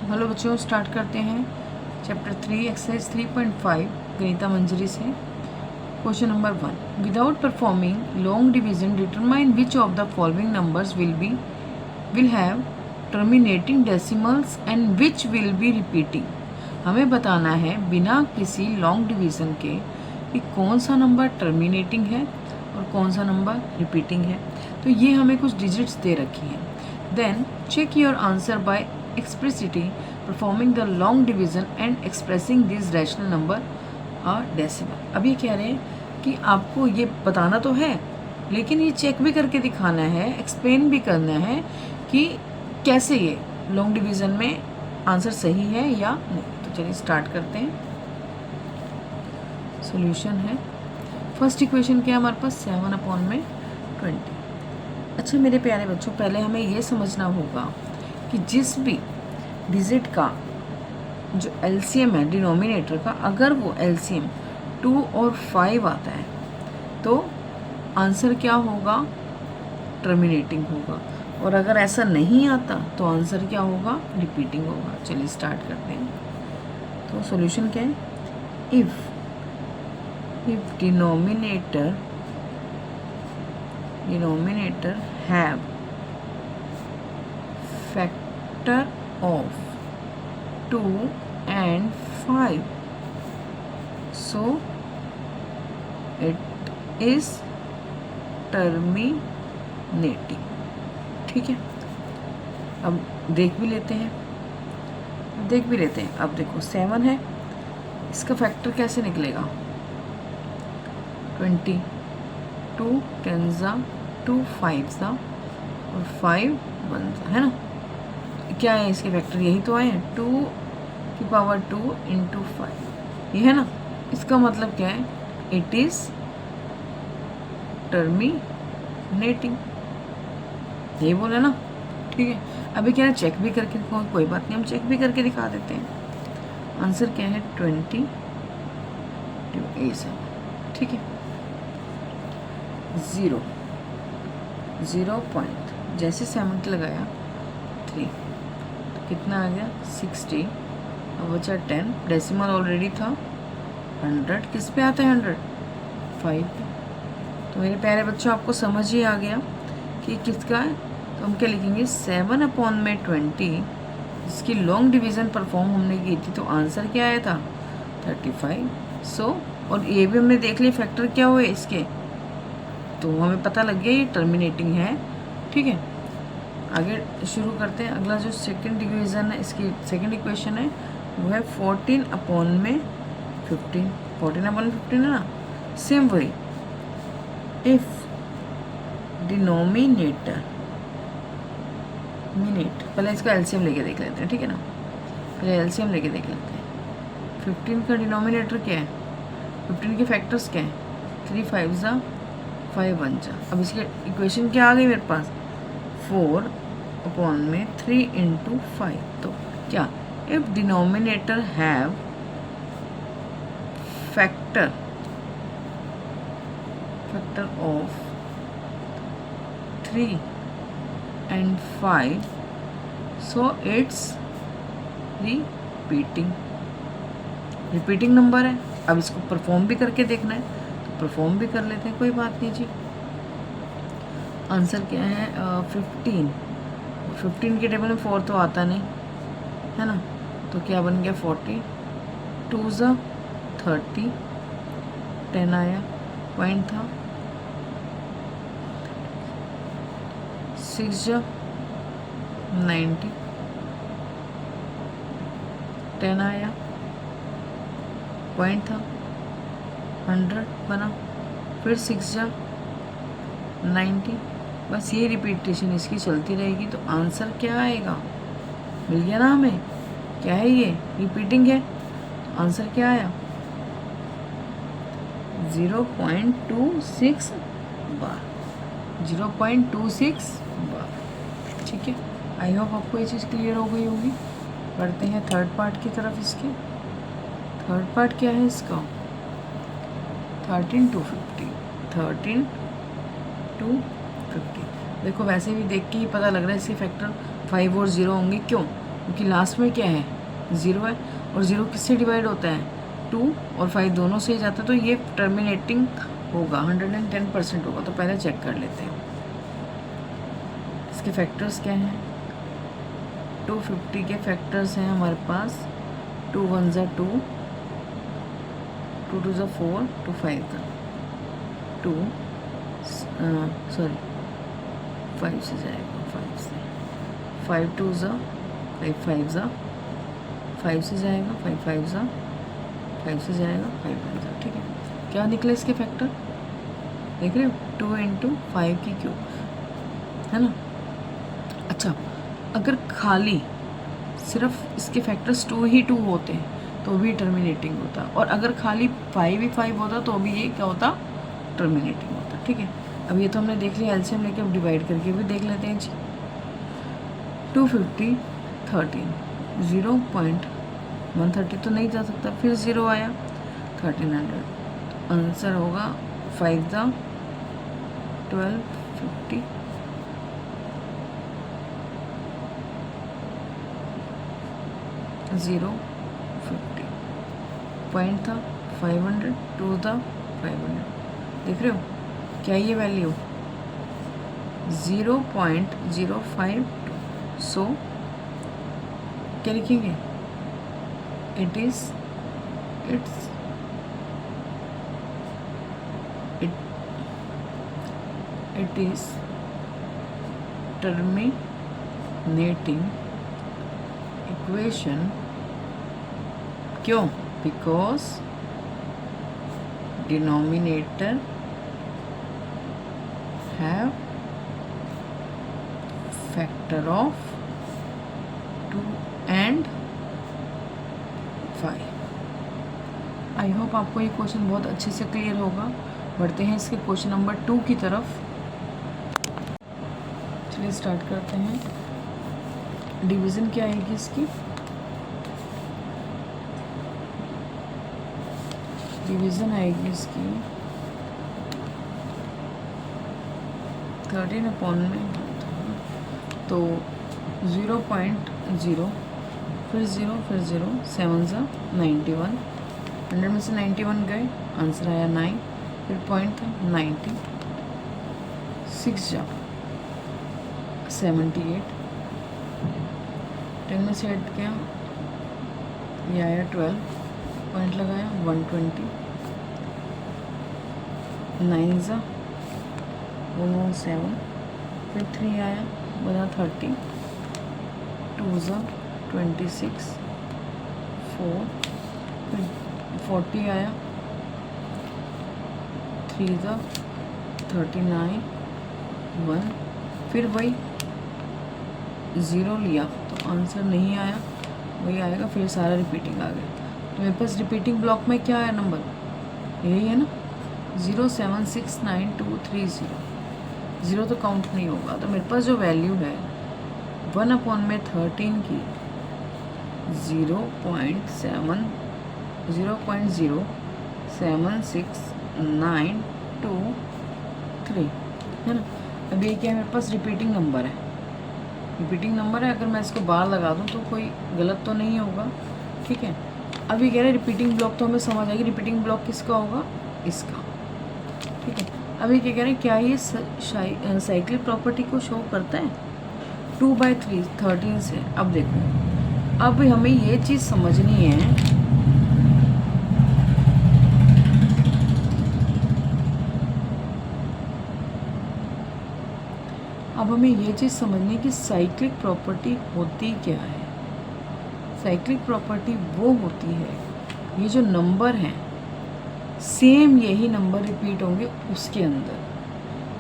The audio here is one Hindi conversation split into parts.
हेलो बच्चों, स्टार्ट करते हैं चैप्टर 3 एक्सरसाइज 3.5 गणिता मंजरी से। Question number 1, without performing long division determine which of the following numbers will have terminating decimals and which will be repeating. हमें बताना है बिना किसी लॉन्ग डिवीज़न के कि कौन सा नंबर टर्मिनेटिंग है और कौन सा नंबर रिपीटिंग है। तो ये हमें कुछ डिजिट्स दे रखी हैं। Then check your answer by explicitly performing the long division and expressing this rational number और डेसिमल। अब ये कह रहे हैं कि आपको ये बताना तो है, लेकिन ये चेक भी करके दिखाना है, एक्सप्लेन भी करना है कि कैसे ये लॉन्ग डिवीज़न में आंसर सही है या नहीं। तो चलिए स्टार्ट करते हैं। सॉल्यूशन है, फर्स्ट इक्वेशन क्या है हमारे पास, 7/20। अच्छा मेरे प्यारे बच्चों, पहले हमें ये समझना होगा कि जिस भी डिजिट का जो एलसीएम है डिनोमिनेटर का, अगर वो एलसीएम 2 और 5 आता है तो आंसर क्या होगा, टर्मिनेटिंग होगा। और अगर ऐसा नहीं आता तो आंसर क्या होगा, रिपीटिंग होगा। चलिए स्टार्ट करते हैं। तो सॉल्यूशन क्या है, if denominator have factor of 2 and 5, so it is terminating। ठीक है, अब देख भी लेते हैं। अब देखो 7 है, इसका फैक्टर कैसे निकलेगा, 20, 2 10 2 5 और 5 1 है ना। क्या है इसके फैक्टर, यही तो आए हैं, 2 की पावर 2 इंटू 5, ये है ना। इसका मतलब क्या है, इट इज टर्मिनेटिंग, यही बोला ना। ठीक है, अभी क्या है, चेक भी करके दिखाओ, कोई बात नहीं, हम चेक भी करके दिखा देते हैं। आंसर क्या है, 20 A7। ठीक है, 0 पॉइंट, जैसे 70 लगाया 3 तो कितना आ गया, 60। अब बचा 10, डेसिमल ऑलरेडी था। 100 किस पे आता है, 100 5 पे। तो मेरे प्यारे बच्चों, आपको समझ ही आ गया कि किसका है। तो हम क्या लिखेंगे, 7/20, जिसकी लॉन्ग डिवीज़न परफॉर्म हमने की थी, तो आंसर क्या आया था, 35। सो और ये भी हमने देख लिया फैक्टर क्या हुए इसके, तो हमें पता लग गया ये टर्मिनेटिंग है। ठीक है, आगे शुरू करते हैं। अगला जो सेकंड डिवीज़न है, इसकी सेकंड इक्वेशन है, वो है 14/15। 14/15 है ना, सेम वही। इफ डिनोमिनेटर पहले इसका एलसीएम लेके देख लेते हैं। ठीक है ना, पहले एलसीएम लेके देख लेते हैं। 15 का डिनोमिनेटर क्या है, 15 के फैक्टर्स क्या हैं, 3 5 5 1। अब इसके इक्वेशन क्या आ गई मेरे पास, 4/3 इंटू 5। तो क्या, if denominator have factor of 3 and 5, so it's repeating number है। अब इसको परफॉर्म भी करके देखना है, तो परफॉर्म भी कर लेते हैं, कोई बात नहीं जी। आंसर क्या है, 15 के टेबल में 4 तो आता नहीं है ना, तो क्या बन गया, 40, 2 30, 10 आया, पॉइंट था, 6 90, 10 आया, पॉइंट था, 100 बना, फिर 6 90। बस ये रिपीटेशन इसकी चलती रहेगी। तो आंसर क्या आएगा, मिल गया ना हमें, क्या है ये, रिपीटिंग है। तो आंसर क्या आया, 0.26 बार, 0.26 बार। ठीक है, आई होप आपको ये चीज़ क्लियर हो गई होगी। बढ़ते हैं थर्ड पार्ट की तरफ। इसके थर्ड पार्ट क्या है इसका, 13 to 50। देखो वैसे भी देख के ही पता लग रहा है इसके फैक्टर 5 और 0 होंगे। क्यों, क्योंकि लास्ट में क्या है, 0 है, और 0 किससे डिवाइड होता है, 2 और 5 दोनों से ही जाता है, तो ये टर्मिनेटिंग होगा, 110% होगा। तो पहले चेक कर लेते हैं इसके फैक्टर्स क्या हैं। 250 के फैक्टर्स हैं हमारे पास, 2 1 ज़ा 2, 2 2 ज़ा 4, 2 5 ज़ा 2, सॉरी 5 से जाएगा, 5 से 5 2 ज़ा 5 5 ज़ा 5 से जाएगा, 5 5 ज़ा 5 से जाएगा, 5 5 ज़ा। ठीक है, क्या निकले इसके फैक्टर देख रहे हो, 2 इंटू 5 की क्यूब, है ना। अच्छा, अगर खाली सिर्फ इसके फैक्टर्स 2 ही 2 होते हैं तो भी टर्मिनेटिंग होता, और अगर खाली 5 ही 5 होता तो भी ये क्या होता, टर्मिनेटिंग होता। ठीक है, अब ये तो हमने देख लिया, एलसीएम लेके अब डिवाइड करके भी देख लेते हैं जी। 250 13, 0.130 तो नहीं जा सकता, फिर 0 आया, 1300, आंसर होगा 5 ज़ा 1250, 050 पॉइंट था 500, 2 था 500, देख रहे हो क्या ये वैल्यू 0.052। सो क्या लिखेंगे, इट इज टर्मिनेटिंग इक्वेशन। क्यों, because denominator have factor of 2 and 5। I hope आपको ये क्वेश्चन बहुत अच्छे से क्लियर होगा। बढ़ते हैं इसके क्वेश्चन नंबर 2 की तरफ। चलिए स्टार्ट करते हैं। डिवीज़न क्या आएगी इसकी, डिवीज़न आएगी इसकी 13 में, तो 0.0, फिर 0, फिर 0, 7 ज़ा 91, 100 में से 91 गए, आंसर आया 9, फिर पॉइंट था 90, 6 जा 78, 10 में से 8 गया, ये आया 12, पॉइंट लगाया 120, 9 ज़ा 117, फिर 3 आया बना 30, 2 ज़ा 26, 4, फिर 40 आया, 3 ज़ा 39, 1, फिर वही 0 लिया तो आंसर नहीं आया, वही आएगा, फिर सारा रिपीटिंग आ गया। तो मेरे पास रिपीटिंग ब्लॉक में क्या आया नंबर, यही है ना, 0769230, 0 तो काउंट नहीं होगा। तो मेरे पास जो वैल्यू है 1/13 की 0.07692 है ना। अब ये क्या है, मेरे पास रिपीटिंग नंबर है, रिपीटिंग नंबर है, अगर मैं इसको बाहर लगा दूँ तो कोई गलत तो नहीं होगा। ठीक है, अब ये कह रहे हैं रिपीटिंग ब्लॉक, तो हमें समझ आएगी रिपीटिंग ब्लॉक किसका होगा, इसका। ठीक है, अब ये क्या कह रहे हैं, क्या ये साइक्लिक प्रॉपर्टी को शो करता है 2/3 13 से। अब देखो, अब हमें ये चीज़ समझनी है, अब हमें ये चीज़ समझनी है कि साइक्लिक प्रॉपर्टी होती क्या है। साइक्लिक प्रॉपर्टी वो होती है, ये जो नंबर हैं सेम यही नंबर रिपीट होंगे उसके अंदर।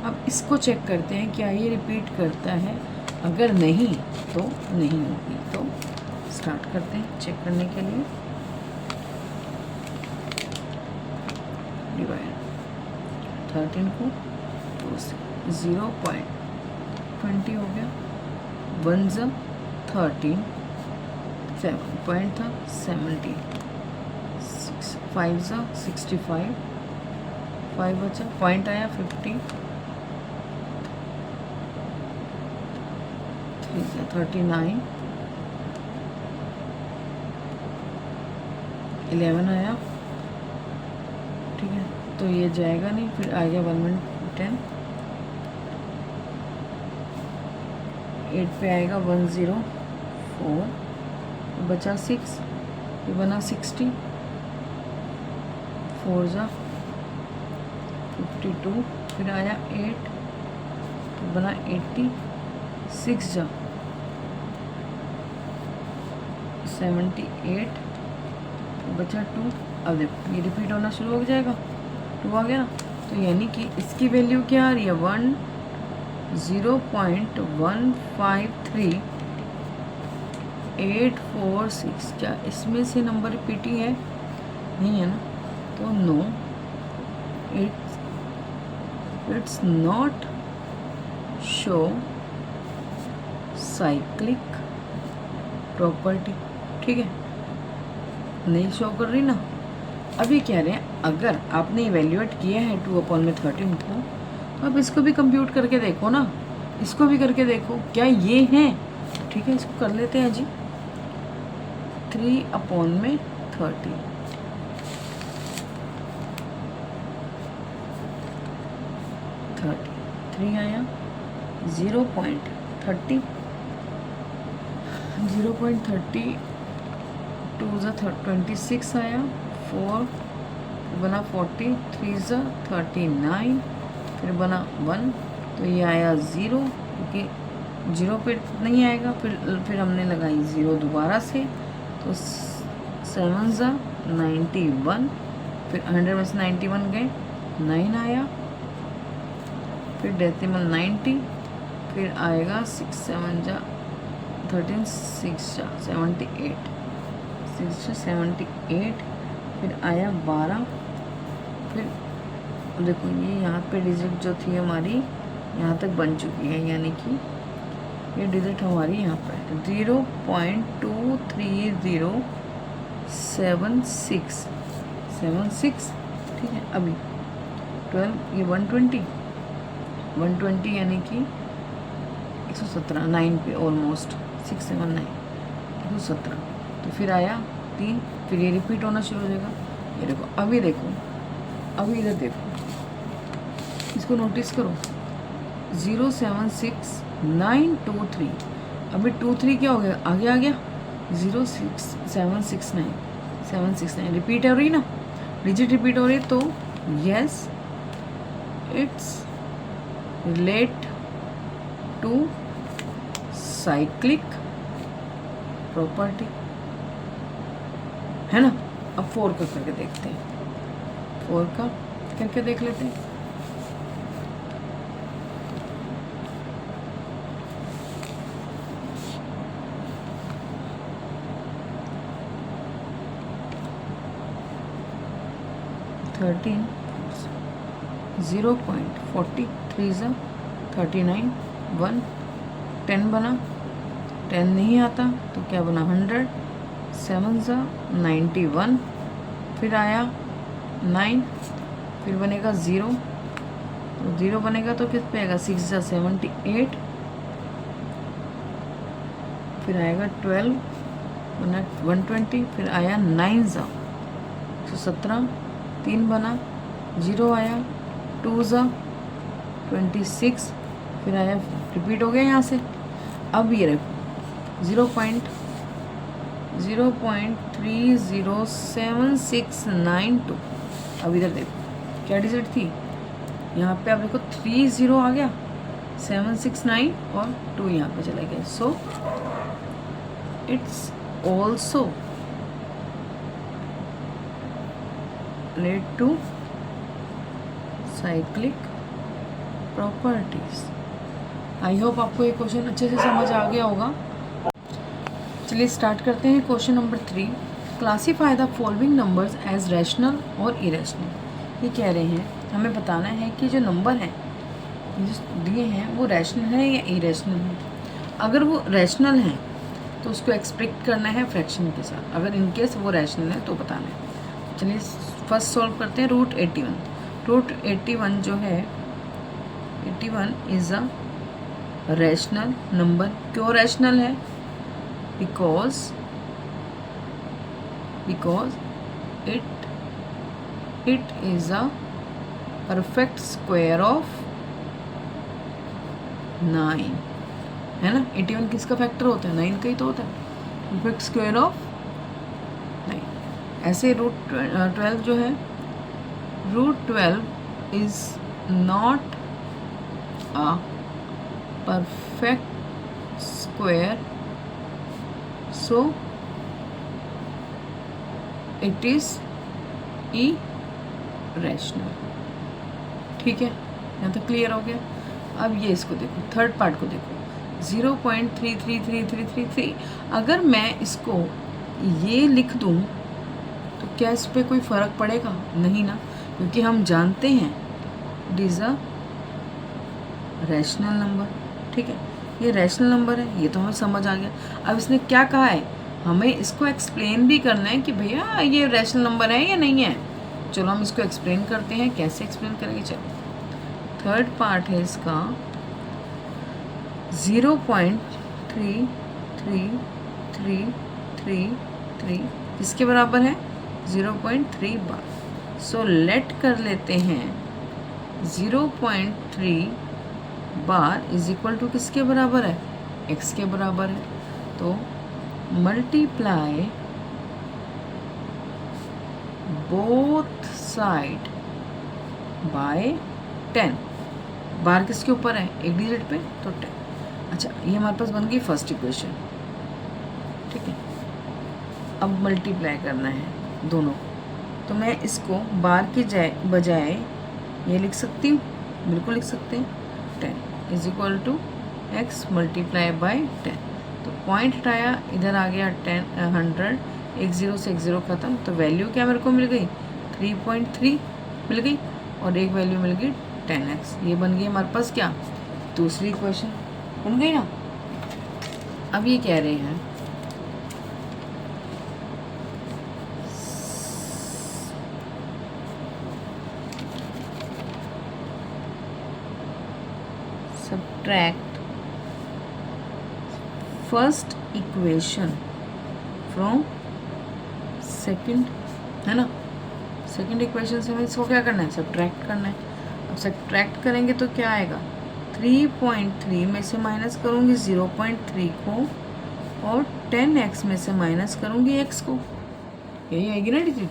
अब इसको चेक करते हैं, क्या ये रिपीट करता है, अगर नहीं तो नहीं होगी। तो स्टार्ट करते हैं चेक करने के लिए। डिवाइड 13 को 2 से, 0.20 हो गया, 1 ज़ा 13, 7 पॉइंट था 70, 5 ज़ा 65, 5 बचा, पॉइंट आया 50, 3 ज़ा 39, 11 आया, ठीक है, तो ये जाएगा नहीं, फिर आ गया 110, 8 पे आएगा 104, बचा 6, ये बना 60, 4 जा 52, फिर आया 8 तो बना 80, 6 जा 78, बचा 2। अब देखो ये रिपीट होना शुरू हो जाएगा, 2 आ गया ना, तो यानी कि इसकी वैल्यू क्या आ रही है 0.153846। क्या इसमें से नंबर रिपीटिंग है? नहीं है ना, तो no, it's not show cyclic property, ठीक है, नहीं शो कर रही ना। अभी कह रहे हैं अगर आपने इवेल्युएट किया है 2/13 को, तो आप इसको भी कंप्यूट करके देखो ना, इसको भी करके देखो क्या ये है, ठीक है, इसको कर लेते हैं जी। 3/30 3 आया, 0.30, 0.30, 2 26 आया, 4 बना 40, 3 39, फिर बना 1, तो ये आया 0, क्योंकि 0 पे नहीं आएगा, फिर हमने लगाई 0 दोबारा से, तो 7 91, फिर 100 में से 91 गए, 9 आया, फिर डेसिमल 90, फिर आएगा 6 7 13, 6 78, 6 78, फिर आया 12, फिर देखो ये यहाँ पे डिजिट जो थी हमारी यहाँ तक बन चुकी है, यानी कि ये डिजिट हमारी यहाँ पर 0.23076, ठीक है। अभी 12, ये 120 यानी कि 117, 9 पे ऑलमोस्ट 679, 117, तो फिर आया 3, फिर ये रिपीट होना शुरू हो जाएगा। ये देखो अभी देखो, अभी इधर देखो, इसको नोटिस करो, 076923, अभी 23 क्या हो गया, आगे आ गया 769 रिपीट हो रही ना, डिजिट रिपीट हो रही, तो yes it's relate to cyclic property, है ना। अब 4 का करके देखते हैं, 4 का करके देख लेते हैं। थर्टीन 0.40, 3 39, 1, 10 बना, 10 नहीं आता तो क्या बना 100, 7 91, फिर आया 9, फिर बनेगा 0, तो 0 बनेगा तो किस पे आएगा 6 78, फिर आएगा 12, बना 120, फिर आया 9 117, 3 बना, 0 आया, 2 26, फिर आया, रिपीट हो गया यहाँ से। अब ये रखो 0.30762, अब इधर देखो क्या डिजिट थी यहाँ पे, आप देखो 30 आ गया, 769 और 2 यहाँ पे चला गया, so it's also relate to cyclic properties। I hope आपको ये क्वेश्चन अच्छे से समझ आ गया होगा। चलिए स्टार्ट करते हैं question number 3। Classify the following numbers as rational और इरेशनल। ये कह रहे हैं हमें बताना है कि जो नंबर हैं जो दिए हैं वो रैशनल है या इरेशनल है। अगर वो रैशनल हैं तो उसको एक्सपेक्ट करना है फ्रैक्शन के साथ, अगर इनकेस वो रैशनल है तो बताना है। चलिए फर्स्ट सॉल्व करते हैं। रूट 81 जो है 81 इज़ अ रैशनल नंबर। क्यों रैशनल है? Because it is a perfect square of 9, है ना। 81 किसका फैक्टर होता है? 9 का ही तो होता है, परफेक्ट स्क्वायर ऑफ 9। ऐसे √12 जो है, √12 is not a perfect square, so it is irrational. ठीक है, यहाँ तक क्लियर हो गया। अब ये इसको देखो, थर्ड पार्ट को देखो, 0.333333। अगर मैं इसको ये लिख दूँ तो क्या इस पर कोई फ़र्क पड़ेगा? नहीं ना, क्योंकि हम जानते हैं it is a rational number. ठीक है, ये रैशनल नंबर है, ये तो हमें समझ आ गया। अब इसने क्या कहा है, हमें इसको एक्सप्लेन भी करना है कि भैया ये रैशनल नंबर है या नहीं है। चलो हम इसको एक्सप्लेन करते हैं। कैसे एक्सप्लेन करेंगे? चलो, थर्ड पार्ट है इसका 0.3333 किसके बराबर है? 0.3 बार। सो लेट कर लेते हैं 0.3 बार इज इक्वल टू किसके बराबर है? x के बराबर है। तो मल्टीप्लाई बोथ साइड बाय 10। बार किसके ऊपर है? एक डिजिट पे, तो 10। अच्छा, ये हमारे पास बन गई फर्स्ट इक्वेशन। ठीक है, अब मल्टीप्लाई करना है दोनों को, तो मैं इसको बार के बजाय ये लिख सकती हूँ, बिल्कुल लिख सकते हैं। 10 is equal to x multiply by 10। तो पॉइंट हटाया, इधर आ गया 100, एक ज़ीरो से एक ज़ीरो ख़त्म, तो वैल्यू क्या मेरे को मिल गई? 3.3 मिल गई, और एक वैल्यू मिल गई 10x। ये बन गई हमारे पास क्या? दूसरी इक्वेशन बन गई ना। अब ये कह रहे हैं subtract first equation from second, है ना। सेकंड इक्वेशन से हमें इसको क्या करना है? सब्ट्रैक्ट करना है। अब सब्ट्रैक्ट करेंगे तो क्या आएगा? 3.3 में से माइनस करूँगी 0.3 को, और 10x में से माइनस करूँगी x को। यही आएगी ना डिजिट।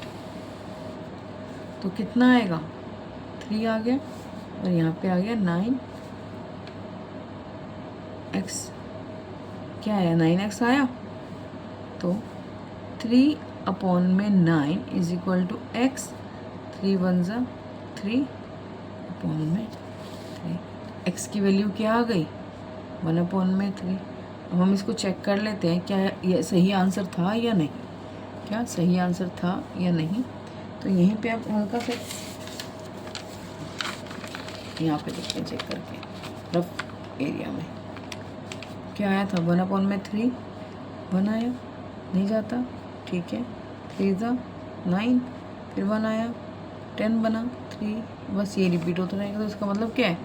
तो कितना आएगा? 3 आ गया, और यहाँ पे आ गया 9x। क्या आया? 9x आया। तो 3/9 इज इक्वल टू x। 3 1 ज़ा 3/3। x की वैल्यू क्या आ गई? 1/3। अब हम इसको चेक कर लेते हैं, क्या ये सही आंसर था या नहीं। क्या सही आंसर था या नहीं? तो यहीं पे आप हल्का से यहाँ पे देखते हैं, चेक करके रफ एरिया में क्या आया था? 1/3 1 आया, नहीं जाता, ठीक है। 3 ज़ा 9, फिर 1 आया, 10 बना, 3, बस ये रिपीट होता रहेगा। तो इसका मतलब क्या है?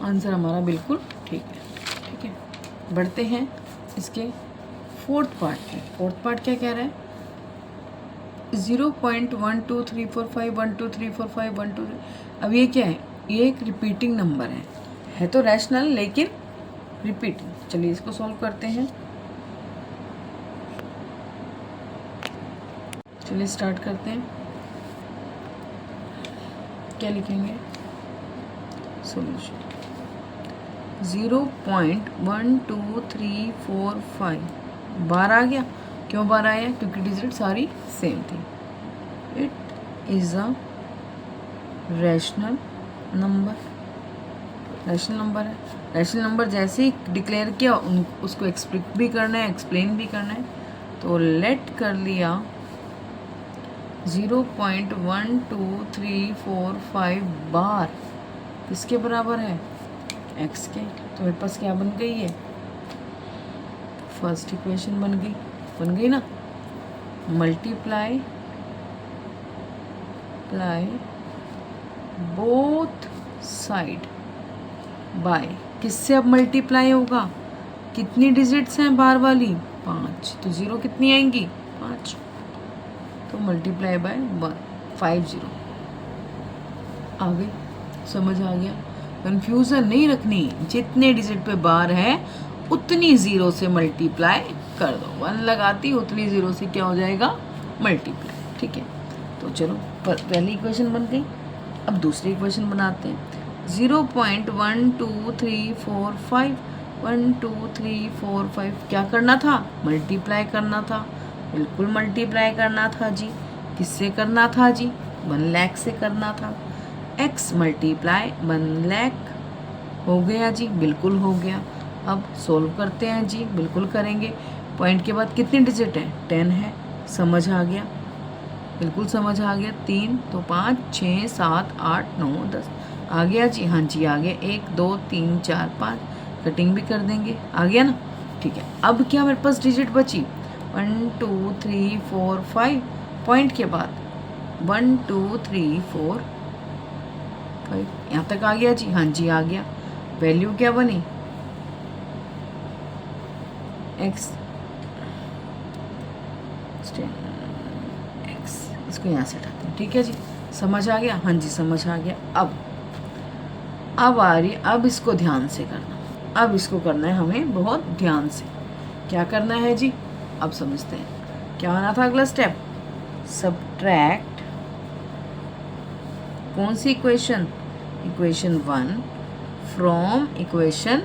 आंसर हमारा बिल्कुल ठीक है। ठीक है, बढ़ते हैं इसके फोर्थ पार्ट में। फोर्थ पार्ट क्या कह रहा है? 0.12345 12345 123। अब ये क्या है? ये एक रिपीटिंग नंबर है तो रैशनल, लेकिन रिपीटिंग। चलिए इसको सॉल्व करते हैं। चलिए स्टार्ट करते हैं। क्या लिखेंगे? सॉल्यूशन 0.1235 बार आ गया। क्यों बार आया? क्योंकि डिजिट सारी सेम थी। It is a rational number. Rational number है। रैशनल नंबर जैसे ही डिक्लेयर किया उसको एक्सप्लिक भी करना है, एक्सप्लेन भी करना है। तो लेट कर लिया 0.12345 बार किसके बराबर है? x के। तो मेरे पास क्या बन गई है? फर्स्ट इक्वेशन बन गई ना। मल्टीप्लाई बोथ साइड बाय, किससे अब मल्टीप्लाई होगा? कितनी डिजिट्स हैं बार वाली? 5। तो 0 कितनी आएंगी? 5। तो मल्टीप्लाई बाय 50 आ गई, समझ आ गया। कंफ्यूजन नहीं रखनी, जितने डिजिट पे बार है उतनी ज़ीरो से मल्टीप्लाई कर दो। 1 लगाती उतनी ज़ीरो से क्या हो जाएगा, मल्टीप्लाई। ठीक है, तो चलो पहली इक्वेशन बन गई। अब दूसरी इक्वेशन बनाते हैं। 0.12345 1 2 3 4 5 क्या करना था, मल्टीप्लाई करना था। बिल्कुल मल्टीप्लाई करना था जी। किससे करना था जी, 1 लाख से करना था। x मल्टीप्लाई 1 लाख हो गया जी, बिल्कुल हो गया। अब सोल्व करते हैं जी, बिल्कुल करेंगे। पॉइंट के बाद कितने डिजिट है, 10 है। समझ आ गया, बिल्कुल समझ आ गया। 3 तो 5 6 7 8 9 10 आ गया जी, हाँ जी आ गया। 1 2 3 4 5 कटिंग भी कर देंगे, आ गया ना। ठीक है, अब क्या मेरे पास डिजिट बची, 1 2 3 4 5। पॉइंट के बाद 1 2 3 4 5 यहाँ तक आ गया जी, हाँ जी आ गया। वैल्यू क्या बनी, x इसको यहाँ से हटाते हैं। ठीक है जी, समझ आ गया, हाँ जी समझ आ गया। अब आ रही, अब इसको ध्यान से करना। अब इसको करना है हमें बहुत ध्यान से। क्या करना है जी, अब समझते हैं। क्या होना था अगला स्टेप, सबट्रैक्ट कौन सी इक्वेशन, इक्वेशन 1 फ्रॉम इक्वेशन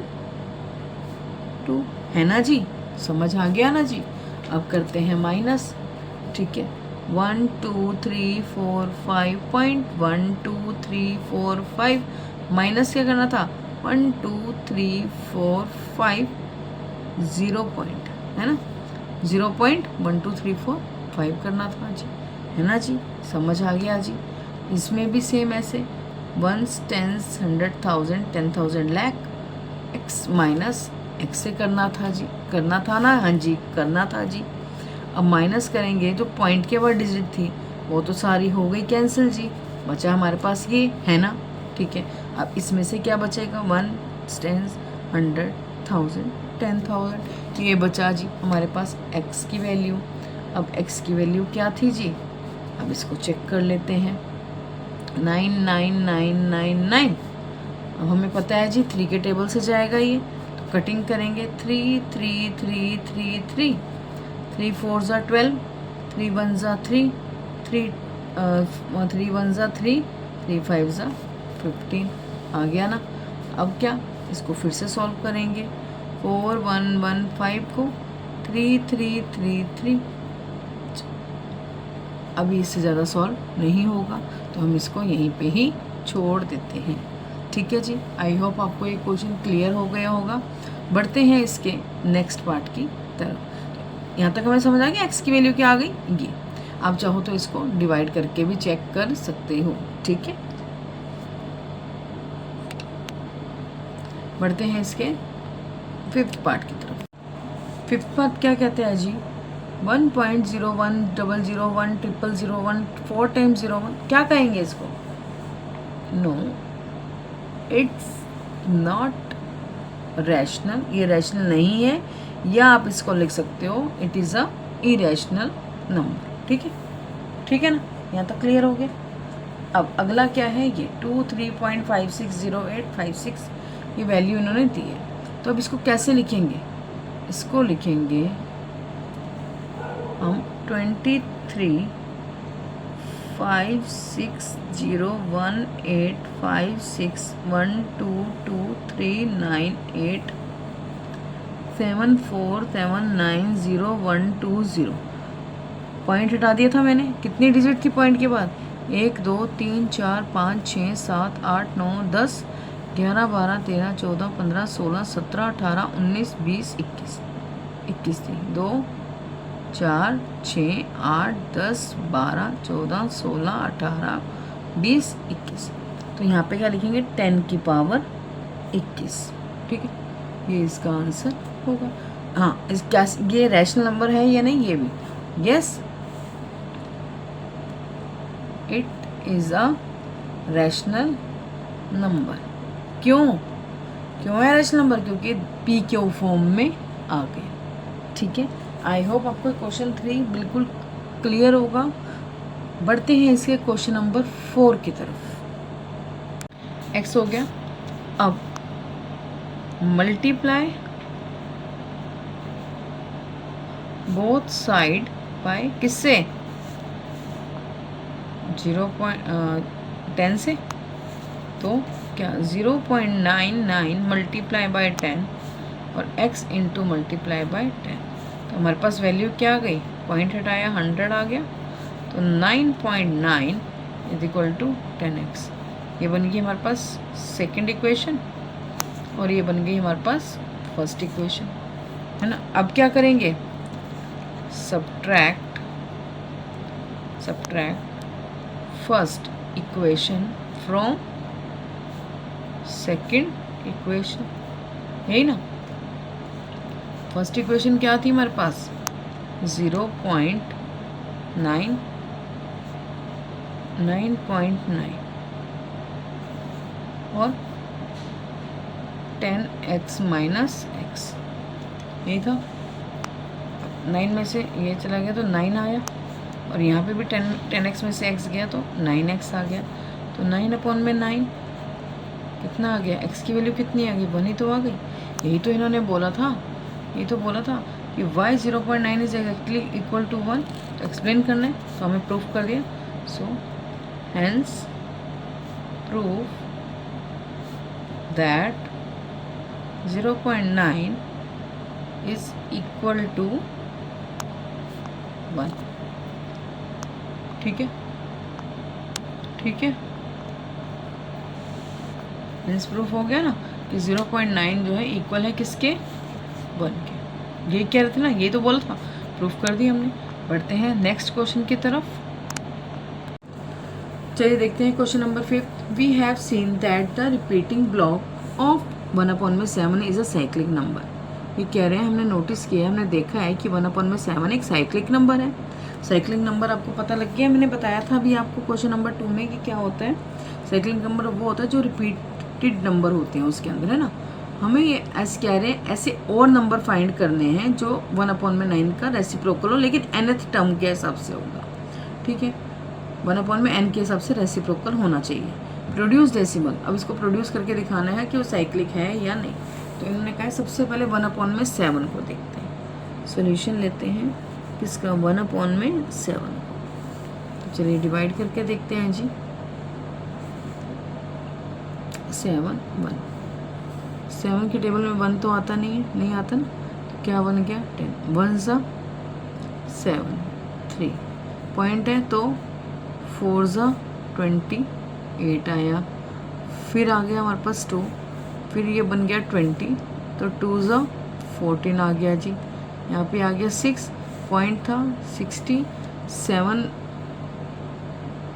2, है ना जी, समझ आ गया ना जी। अब करते हैं माइनस। ठीक है, 1 2 3 4 5 पॉइंट 1 2 3 4 5 माइनस क्या करना था, 1 2 3 4 5 0 पॉइंट, है ना, 0.12345 करना था जी, है ना जी, समझ आ गया जी। इसमें भी सेम ऐसे 1 10 100,000 10,000 लाख x माइनस x से करना था जी, करना था ना, हाँ जी करना था जी। अब माइनस करेंगे, जो पॉइंट के बाद डिजिट थी वो तो सारी हो गई कैंसिल जी, बचा हमारे पास ये, है ना। ठीक है, अब इसमें से क्या बचेगा, 1 10 100,000 10,000, ये बचा जी हमारे पास x की वैल्यू। अब x की वैल्यू क्या थी जी, अब इसको चेक कर लेते हैं, 99999। अब हमें पता है जी 3 के टेबल से जाएगा ये, तो कटिंग करेंगे 3 3 3 3 3 3 4 ज़ा 12 3 1 ज़ा 3 3 1 ज़ा 3 3 5 ज़ा 15 आ गया ना। अब क्या, इसको फिर से सॉल्व करेंगे, 4 1 1 5 को 3 3 3 3। अभी इससे ज़्यादा सॉल्व नहीं होगा, तो हम इसको यहीं पे ही छोड़ देते हैं। ठीक है जी, आई होप आपको ये क्वेश्चन क्लियर हो गया होगा। बढ़ते हैं इसके नेक्स्ट पार्ट की तरफ। यहाँ तक हमें समझ आ गया x की वैल्यू क्या आ गई, ये। आप चाहो तो इसको डिवाइड करके भी चेक कर सकते हो। ठीक है, बढ़ते हैं इसके 5th पार्ट की तरफ। 5th पार्ट क्या कहते हैं जी, 1.01001001 4 टाइम्स 01, क्या कहेंगे इसको, नो इट्स नॉट रैशनल, ये रैशनल नहीं है, या आप इसको लिख सकते हो it is a irrational number. ठीक है, ठीक है ना, यहाँ तक क्लियर हो गया। अब अगला क्या है, ये 23.560856 ये वैल्यू इन्होंने दी है, तो अब इसको कैसे लिखेंगे, इसको लिखेंगे हम 23.56018561223987479012 पॉइंट हटा दिया था मैंने, कितनी डिजिट थी पॉइंट के बाद, 1 2 3 4 5 6 7 8 9 10 11 12 13 14 15 16 17 18 19 20 21 थी, 2 4 6 8 10 12 14 16 18 20 21। तो यहाँ पे क्या लिखेंगे, 10 की पावर 21। ठीक है, ये इसका आंसर होगा। हाँ, इस क्या ये रैशनल नंबर है या नहीं, ये भी yes, it is a rational number. क्यों है रैशनल नंबर, क्योंकि पी क्यू फॉर्म में आ गए। ठीक है, आई होप आपको क्वेश्चन 3 बिल्कुल क्लियर होगा। बढ़ते हैं इसके क्वेश्चन नंबर 4 की तरफ। x हो गया, अब मल्टीप्लाई बोथ साइड बाय किससे, 0.10 से, तो क्या 0.99 मल्टीप्लाई बाय 10 और x इंटू मल्टीप्लाई बाय 10, तो हमारे पास वैल्यू क्या आ गई, पॉइंट हटाया 100 आ गया, तो 9.9 इज इक्वल टू 10x। ये बन गई हमारे पास सेकेंड इक्वेशन और ये बन गई हमारे पास फर्स्ट इक्वेशन, है ना। अब क्या करेंगे, subtract first equation from second equation, यही ना। फर्स्ट इक्वेशन क्या थी हमारे पास, 9.9 और 10x माइनस x, यही था। 9 में से ये चला गया तो 9 आया, और यहाँ पे भी 10x में से x गया तो 9x आ गया, तो 9/9 कितना आ गया, x की वैल्यू कितनी आ गई, 1 ही तो आ गई। यही तो इन्होंने बोला था, यही तो बोला था कि y 0.9 is exactly equal to 1, तो एक्सप्लेन करना है, तो हमें प्रूफ कर दिया। So hence proof that 0.9 is equal to 1। ठीक है, ठीक है, मीन्स प्रूफ हो गया ना कि 0.9 जो है इक्वल है किसके, 1 के। ये कह रहे थे ना, ये तो बोला था, प्रूफ कर दिया हमने। बढ़ते हैं नेक्स्ट क्वेश्चन की तरफ। चलिए देखते हैं question number 5। We have seen that the repeating block of 1/7 is a cyclic number. ये कह रहे हैं, हमने नोटिस किया, हमने देखा है कि 1/7 एक साइक्लिक नंबर है। साइक्लिक नंबर आपको पता लग गया, मैंने बताया था अभी आपको क्वेश्चन नंबर 2 में कि क्या होता है। साइक्लिक नंबर वो होता है जो रिपीटेड नंबर होते हैं उसके अंदर, है ना। हमें ये ऐसे कह रहे हैं, ऐसे और नंबर फाइंड करने हैं जो 1/9 का रेसिप्रोकल हो, लेकिन nth टर्म के हिसाब से होगा। ठीक है, 1/n के हिसाब से रेसिप्रोकल होना चाहिए। प्रोड्यूस डेसिमल, अब इसको प्रोड्यूस करके दिखाना है कि वो साइक्लिक है या नहीं। तो इन्होंने कहा सबसे पहले 1/7 को देखते हैं, सोल्यूशन लेते हैं किसका, 1/7 को। तो चलिए डिवाइड करके देखते हैं जी। 7 की टेबल में 1 तो आता नहीं है, नहीं आता ना, तो क्या बन गया 10, 1 सा 7, 3 पॉइंट है तो 4 सा 28 आया। फिर आ गया हमारे पास 2, फिर ये बन गया 20, तो 2 सा 14 आ गया जी। यहाँ पे आ गया 6 पॉइंट था 60, 7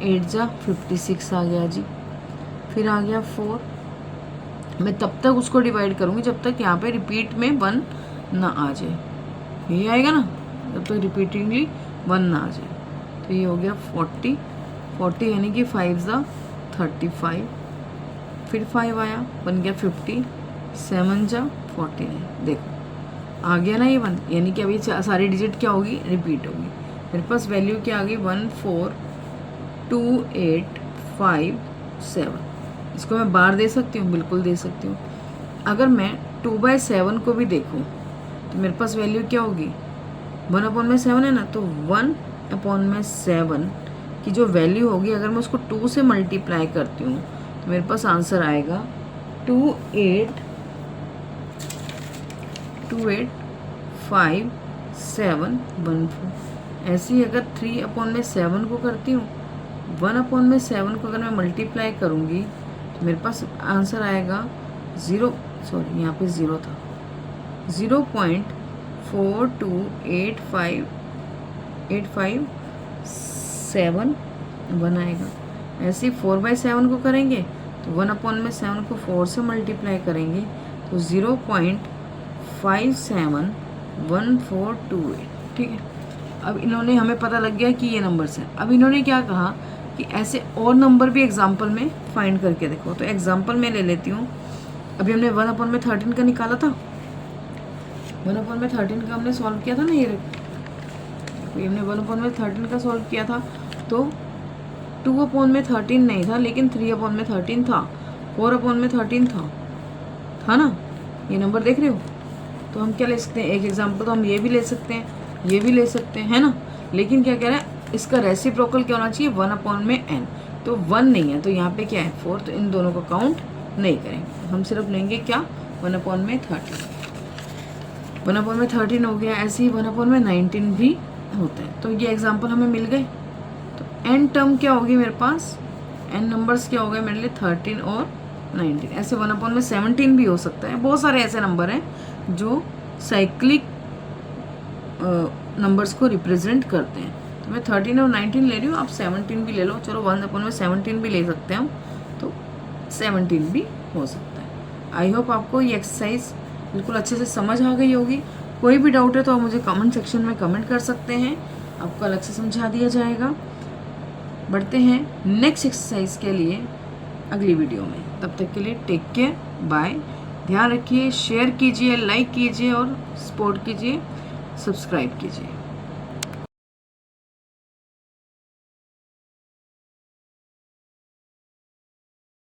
8 जा 56 आ गया जी। फिर आ गया 4, मैं तब तक उसको डिवाइड करूँगी जब तक यहाँ पे रिपीट में 1 ना आ जाए, यही आएगा ना, जब तक रिपीटिंगली 1 ना आ जाए। तो ये हो गया 40 यानी कि 5 ज़ा 35, फिर 5 आया, बन गया 50, 7 जा 49। देखो आ गया ना ये 1, यानी कि अभी सारी डिजिट क्या होगी, रिपीट होगी। मेरे पास वैल्यू क्या आ गई, 1 4 2 8 5 7। इसको मैं बार दे सकती हूँ, बिल्कुल दे सकती हूँ। अगर मैं 2/7 को भी देखूँ तो मेरे पास वैल्यू क्या होगी, 1/7 है ना, तो 1/7 की जो वैल्यू होगी, अगर मैं उसको 2 से मल्टीप्लाई करती हूँ तो मेरे पास आंसर आएगा 285714। ऐसे ही अगर 3/7 को करती हूँ, 1/7 को अगर मैं मल्टीप्लाई करूँगी तो मेरे पास आंसर आएगा 0, सॉरी यहाँ पे 0 था, 0.428571 आएगा। ऐसे ही 4/7 को करेंगे तो 1/7 को 4 से मल्टीप्लाई करेंगे तो 0.571428। ठीक है, अब इन्होंने, हमें पता लग गया कि ये नंबर्स हैं। अब इन्होंने क्या कहा कि ऐसे और नंबर भी एग्जाम्पल में फाइंड करके देखो। तो एग्जाम्पल में ले लेती हूँ, अभी हमने 1/13 का निकाला था, 1/13 का हमने सॉल्व किया था ना, ये तो हमने 1/13 का सॉल्व किया था, तो 2/13 नहीं था, लेकिन 3/13 था, 4/13 था ना, ये नंबर देख रहे हो। तो हम क्या ले सकते हैं, एक एग्जाम्पल तो हम ये भी ले सकते हैं, ये भी ले सकते हैं, है ना। लेकिन क्या कह रहा है, इसका रेसिप्रोकल क्या होना चाहिए, 1/n। तो 1 नहीं है, तो यहाँ पे क्या है 4, तो इन दोनों को काउंट नहीं करेंगे, हम सिर्फ लेंगे क्या 1/13। 1/13 हो गया। ऐसे ही 1/19 भी होता है। तो ये एग्जाम्पल हमें मिल गए। तो n टर्म क्या होगी मेरे पास, n नंबर्स क्या हो गए मेरे लिए 13 और 19। ऐसे 1/17 भी हो सकता है। बहुत सारे ऐसे नंबर हैं जो साइक्लिक नंबर्स को रिप्रेजेंट करते हैं। तो मैं 13 और 19 ले रही हूँ, आप 17 भी ले लो, चलो 1/17 भी ले सकते हैं हम, तो 17 भी हो सकता है। आई होप आपको ये एक्सरसाइज बिल्कुल अच्छे से समझ आ गई होगी। कोई भी डाउट है तो आप मुझे कमेंट सेक्शन में कमेंट कर सकते हैं, आपको अलग से समझा दिया जाएगा। बढ़ते हैं नेक्स्ट एक्सरसाइज के लिए अगली वीडियो में। तब तक के लिए टेक केयर, बाय। ध्यान रखिए, शेयर कीजिए, लाइक कीजिए और सपोर्ट कीजिए, सब्सक्राइब कीजिए।